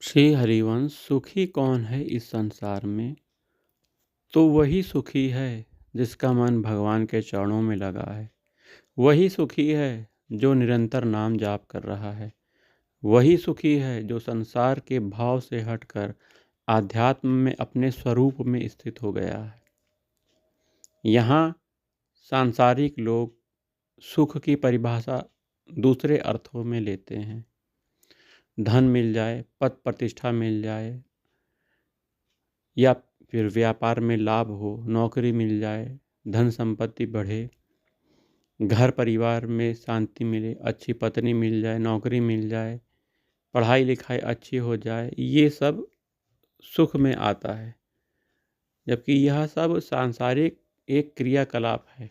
श्री हरिवंश सुखी कौन है इस संसार में? तो वही सुखी है जिसका मन भगवान के चरणों में लगा है। वही सुखी है जो निरंतर नाम जाप कर रहा है। वही सुखी है जो संसार के भाव से हटकर आध्यात्म में अपने स्वरूप में स्थित हो गया है। यहाँ सांसारिक लोग सुख की परिभाषा दूसरे अर्थों में लेते हैं। धन मिल जाए, पद प्रतिष्ठा मिल जाए, या फिर व्यापार में लाभ हो, नौकरी मिल जाए, धन संपत्ति बढ़े, घर परिवार में शांति मिले, अच्छी पत्नी मिल जाए, नौकरी मिल जाए, पढ़ाई लिखाई अच्छी हो जाए, ये सब सुख में आता है। जबकि यह सब सांसारिक एक क्रियाकलाप है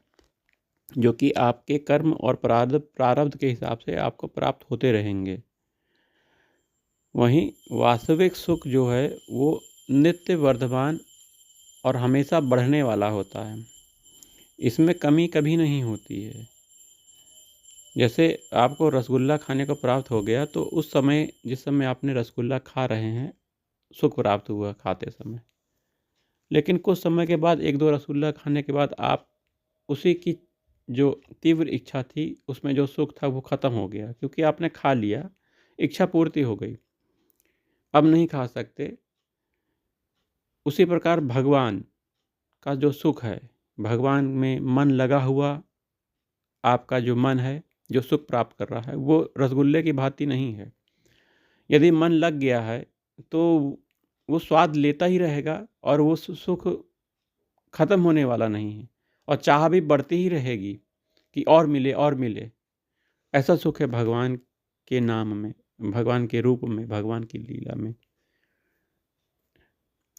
जो कि आपके कर्म और प्रारब्ध के हिसाब से आपको प्राप्त होते रहेंगे। वहीं वास्तविक सुख जो है वो नित्य वर्धमान और हमेशा बढ़ने वाला होता है। इसमें कमी कभी नहीं होती है। जैसे आपको रसगुल्ला खाने को प्राप्त हो गया तो उस समय, जिस समय आपने रसगुल्ला खा रहे हैं, सुख प्राप्त हुआ खाते समय। लेकिन कुछ समय के बाद, एक दो रसगुल्ला खाने के बाद, आप उसी की जो तीव्र इच्छा थी, उसमें जो सुख था वो ख़त्म हो गया, क्योंकि आपने खा लिया, इच्छा पूर्ति हो गई, अब नहीं खा सकते। उसी प्रकार भगवान का जो सुख है, भगवान में मन लगा हुआ आपका जो मन है, जो सुख प्राप्त कर रहा है, वो रसगुल्ले की भांति नहीं है। यदि मन लग गया है तो वो स्वाद लेता ही रहेगा और वो सुख खत्म होने वाला नहीं है, और चाह भी बढ़ती ही रहेगी कि और मिले और मिले। ऐसा सुख है भगवान के नाम में, भगवान के रूप में, भगवान की लीला में।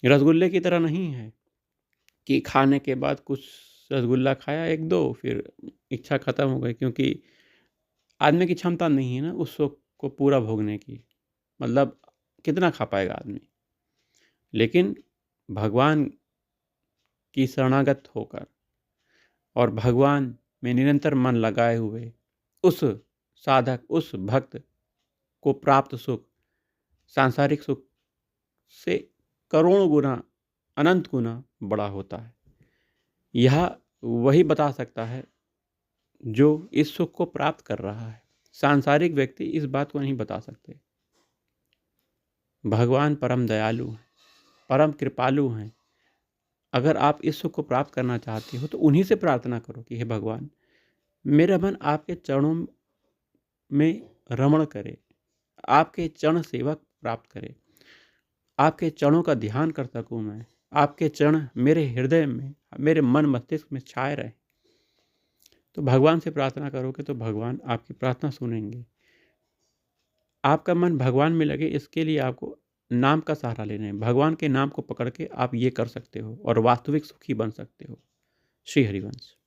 रसगुल्ले की तरह नहीं है कि खाने के बाद कुछ रसगुल्ला खाया एक दो, फिर इच्छा खत्म हो गई, क्योंकि आदमी की क्षमता नहीं है ना उस सुख को पूरा भोगने की। मतलब कितना खा पाएगा आदमी। लेकिन भगवान की शरणागत होकर और भगवान में निरंतर मन लगाए हुए उस साधक, उस भक्त को प्राप्त सुख सांसारिक सुख से करोड़ों गुना, अनंत गुना बड़ा होता है। यह वही बता सकता है जो इस सुख को प्राप्त कर रहा है। सांसारिक व्यक्ति इस बात को नहीं बता सकते। भगवान परम दयालु हैं, परम कृपालु हैं। अगर आप इस सुख को प्राप्त करना चाहते हो तो उन्हीं से प्रार्थना करो कि हे भगवान, मेरा मन आपके चरणों में रमण करे, आपके चरण सेवक प्राप्त करे, आपके चरणों का ध्यान कर सकूं मैं, आपके चरण मेरे हृदय में, मेरे मन मस्तिष्क में छाए रहे। तो भगवान से प्रार्थना करोगे तो भगवान आपकी प्रार्थना सुनेंगे। आपका मन भगवान में लगे, इसके लिए आपको नाम का सहारा लेना है। भगवान के नाम को पकड़ के आप ये कर सकते हो और वास्तविक सुखी बन सकते हो। श्री हरिवंश।